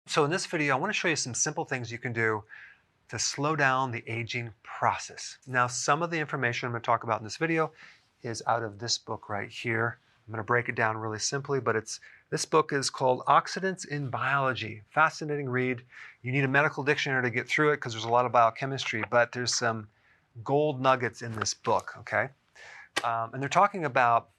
So in this video, I want to show you some simple things you can do to slow down the aging process. Now, some of the information I'm going to talk about in this video is out of this book right here. I'm going to break it down really simply, but this book is called Oxidants in Biology. Fascinating read. You need a medical dictionary to get through it because there's a lot of biochemistry, but there's some gold nuggets in this book, okay? And they're talking about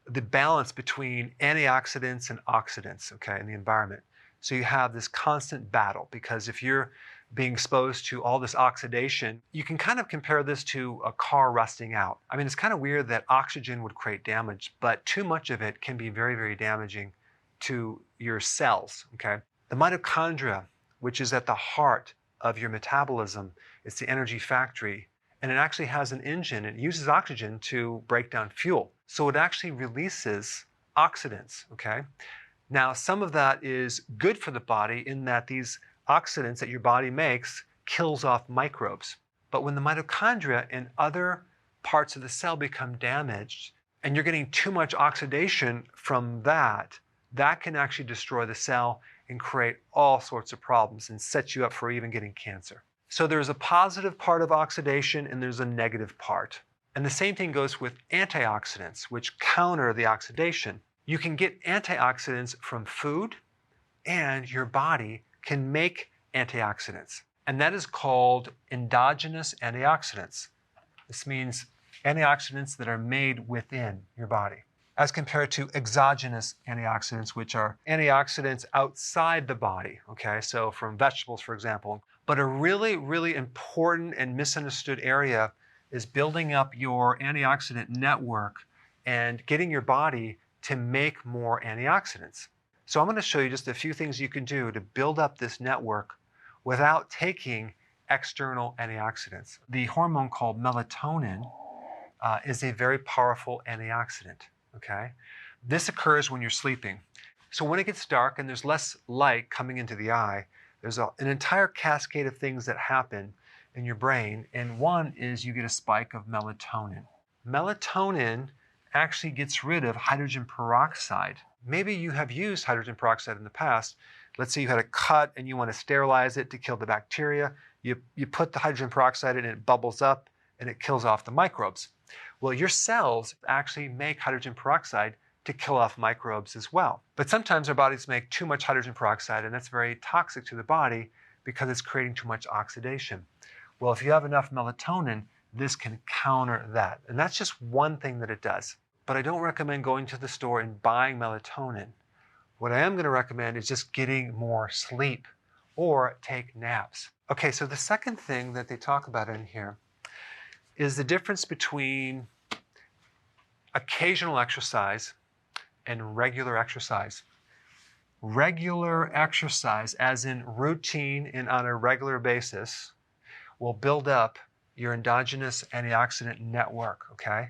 the balance between antioxidants and oxidants, okay, in the environment. So you have this constant battle because if you're being exposed to all this oxidation, you can kind of compare this to a car rusting out. I mean, it's kind of weird that oxygen would create damage, but too much of it can be very, very damaging to your cells, okay? The mitochondria, which is at the heart of your metabolism, it's the energy factory, and it actually has an engine. It uses oxygen to break down fuel. So it actually releases oxidants, okay? Now, some of that is good for the body in that these oxidants that your body makes kills off microbes. But when the mitochondria and other parts of the cell become damaged, and you're getting too much oxidation from that, that can actually destroy the cell and create all sorts of problems and set you up for even getting cancer. So there's a positive part of oxidation and there's a negative part. And the same thing goes with antioxidants, which counter the oxidation. You can get antioxidants from food, and your body can make antioxidants. And that is called endogenous antioxidants. This means antioxidants that are made within your body, as compared to exogenous antioxidants, which are antioxidants outside the body, okay? So from vegetables, for example. But a really, really important and misunderstood area is building up your antioxidant network and getting your body to make more antioxidants. So I'm going to show you just a few things you can do to build up this network without taking external antioxidants. The hormone called melatonin is a very powerful antioxidant, okay? This occurs when you're sleeping. So when it gets dark and there's less light coming into the eye, there's an entire cascade of things that happen in your brain, and one is you get a spike of melatonin. Melatonin actually gets rid of hydrogen peroxide. Maybe you have used hydrogen peroxide in the past. Let's say you had a cut and you want to sterilize it to kill the bacteria. You put the hydrogen peroxide in and it bubbles up and it kills off the microbes. Well, your cells actually make hydrogen peroxide to kill off microbes as well. But sometimes our bodies make too much hydrogen peroxide, and that's very toxic to the body because it's creating too much oxidation. Well, if you have enough melatonin, this can counter that. And that's just one thing that it does. But I don't recommend going to the store and buying melatonin. What I am going to recommend is just getting more sleep or take naps. Okay, so the second thing that they talk about in here is the difference between occasional exercise and regular exercise. Regular exercise, as in routine and on a regular basis, will build up your endogenous antioxidant network, okay?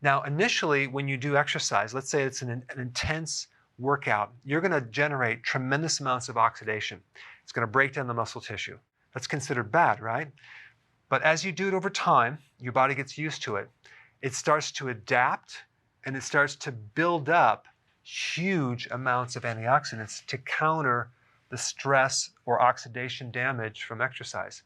Now, initially, when you do exercise, let's say it's an intense workout, you're going to generate tremendous amounts of oxidation. It's going to break down the muscle tissue. That's considered bad, right? But as you do it over time, your body gets used to it. It starts to adapt, and it starts to build up huge amounts of antioxidants to counter the stress or oxidation damage from exercise.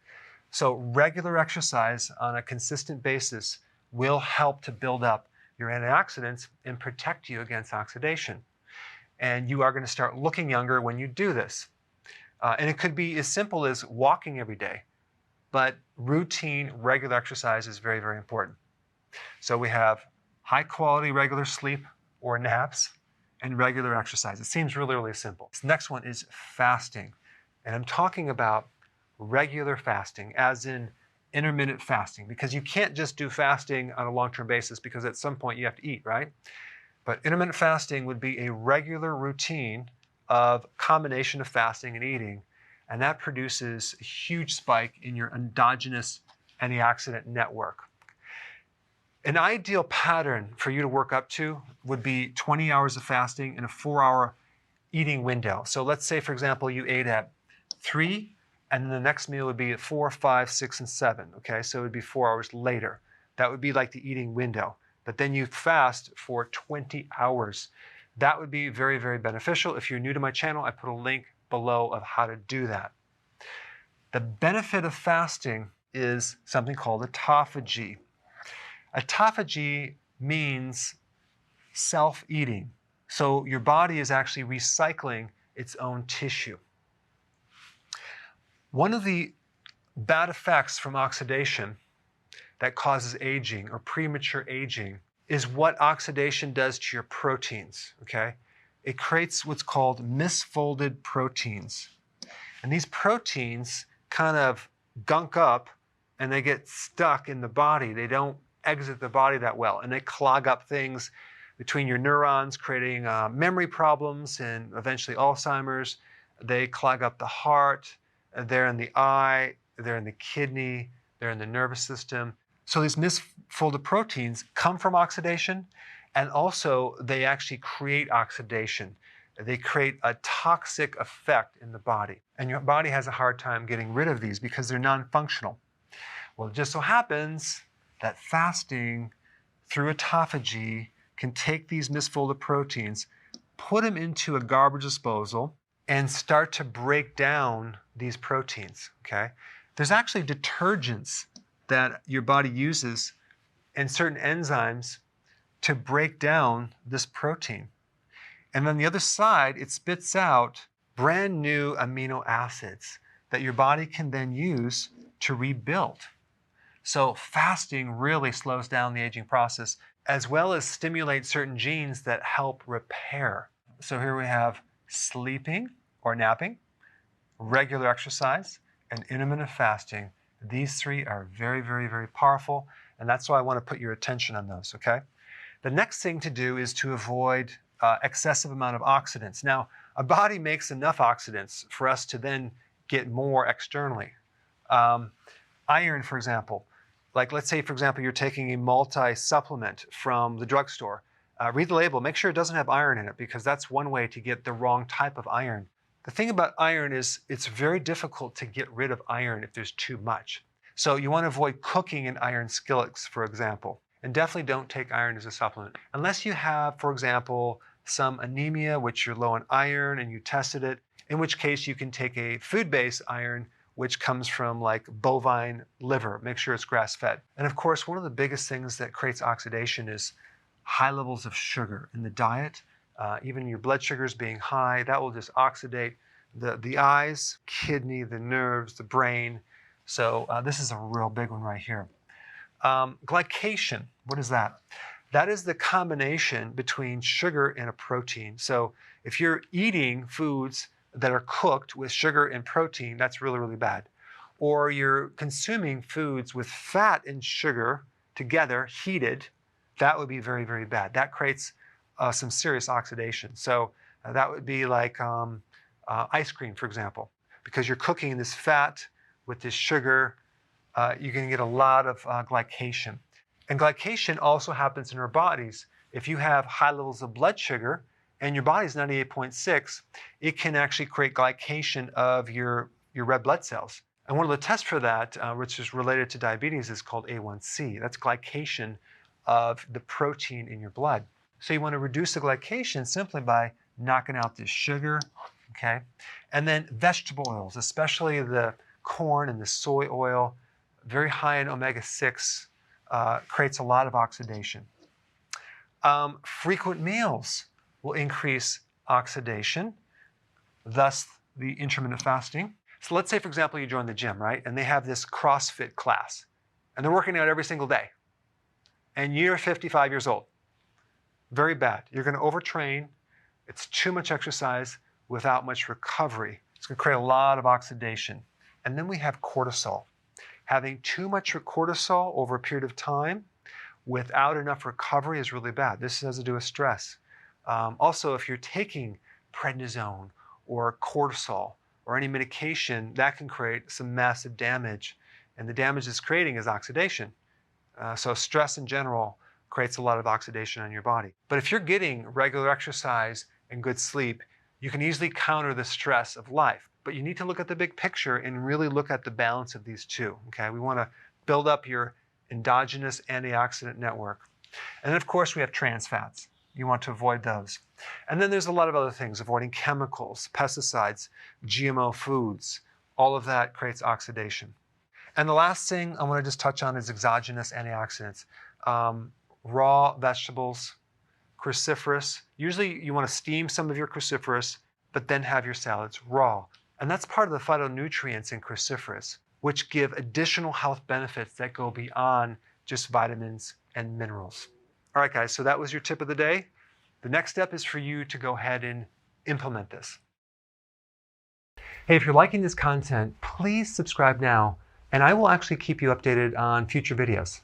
So regular exercise on a consistent basis will help to build up your antioxidants and protect you against oxidation. And you are going to start looking younger when you do this. And it could be as simple as walking every day. But routine, regular exercise is very, very important. So we have high quality regular sleep or naps and regular exercise. It seems really, really simple. This next one is fasting. And I'm talking about regular fasting, as in intermittent fasting, because you can't just do fasting on a long-term basis because at some point you have to eat, right? But intermittent fasting would be a regular routine of combination of fasting and eating, and that produces a huge spike in your endogenous antioxidant network. An ideal pattern for you to work up to would be 20 hours of fasting in a 4-hour eating window. So let's say, for example, you ate at 3, and then the next meal would be at 4, 5, 6, and 7, okay? So it would be 4 hours later. That would be like the eating window. But then you fast for 20 hours. That would be very, very beneficial. If you're new to my channel, I put a link below of how to do that. The benefit of fasting is something called autophagy. Autophagy means self-eating. So your body is actually recycling its own tissue. One of the bad effects from oxidation that causes aging or premature aging is what oxidation does to your proteins, okay? It creates what's called misfolded proteins. And these proteins kind of gunk up and they get stuck in the body. They don't exit the body that well, and they clog up things between your neurons, creating memory problems and eventually Alzheimer's. They clog up the heart, they're in the eye, they're in the kidney, they're in the nervous system. So these misfolded proteins come from oxidation, and also they actually create oxidation. They create a toxic effect in the body. And your body has a hard time getting rid of these because they're non-functional. Well, it just so happens that fasting through autophagy can take these misfolded proteins, put them into a garbage disposal, and start to break down these proteins, okay? There's actually detergents that your body uses and certain enzymes to break down this protein. And on the other side, it spits out brand new amino acids that your body can then use to rebuild. So fasting really slows down the aging process, as well as stimulate certain genes that help repair. So here we have sleeping or napping, regular exercise, and intermittent fasting. These three are very, very, very powerful, and that's why I want to put your attention on those, okay? The next thing to do is to avoid excessive amount of oxidants. Now, a body makes enough oxidants for us to then get more externally. Iron, for example. Like, let's say, for example, you're taking a multi-supplement from the drugstore. Read the label. Make sure it doesn't have iron in it, because that's one way to get the wrong type of iron. The thing about iron is it's very difficult to get rid of iron if there's too much. So you want to avoid cooking in iron skillets, for example. And definitely don't take iron as a supplement. Unless you have, for example, some anemia, which you're low on iron and you tested it, in which case you can take a food-based iron, which comes from like bovine liver. Make sure it's grass-fed. And of course, one of the biggest things that creates oxidation is high levels of sugar in the diet. Even your blood sugars being high, that will just oxidate the eyes, kidney, the nerves, the brain. So this is a real big one right here. Glycation, what is that? That is the combination between sugar and a protein. So if you're eating foods that are cooked with sugar and protein, that's really, really bad. Or you're consuming foods with fat and sugar together, heated, that would be very, very bad. That creates some serious oxidation. So that would be like ice cream, for example. Because you're cooking this fat with this sugar, you're going to get a lot of glycation. And glycation also happens in our bodies. If you have high levels of blood sugar and your body's 98.6, it can actually create glycation of your red blood cells. And one of the tests for that, which is related to diabetes, is called A1C. That's glycation of the protein in your blood. So you want to reduce the glycation simply by knocking out this sugar, okay? And then vegetable oils, especially the corn and the soy oil, very high in omega-6, creates a lot of oxidation. Frequent meals will increase oxidation, thus the intermittent fasting. So let's say, for example, you join the gym, right? And they have this CrossFit class, and they're working out every single day. And you're 55 years old. Very bad. You're going to overtrain. It's too much exercise without much recovery. It's going to create a lot of oxidation. And then we have cortisol. Having too much cortisol over a period of time without enough recovery is really bad. This has to do with stress. Also, if you're taking prednisone or cortisol or any medication, that can create some massive damage. And the damage it's creating is oxidation. So stress in general creates a lot of oxidation on your body. But if you're getting regular exercise and good sleep, you can easily counter the stress of life. But you need to look at the big picture and really look at the balance of these two, okay? We want to build up your endogenous antioxidant network. And then, of course, we have trans fats. You want to avoid those. And then there's a lot of other things, avoiding chemicals, pesticides, GMO foods. All of that creates oxidation. And the last thing I want to just touch on is exogenous antioxidants. Raw vegetables, cruciferous. Usually you want to steam some of your cruciferous, but then have your salads raw. And that's part of the phytonutrients in cruciferous, which give additional health benefits that go beyond just vitamins and minerals. All right, guys, so that was your tip of the day. The next step is for you to go ahead and implement this. Hey, if you're liking this content, please subscribe now, and I will actually keep you updated on future videos.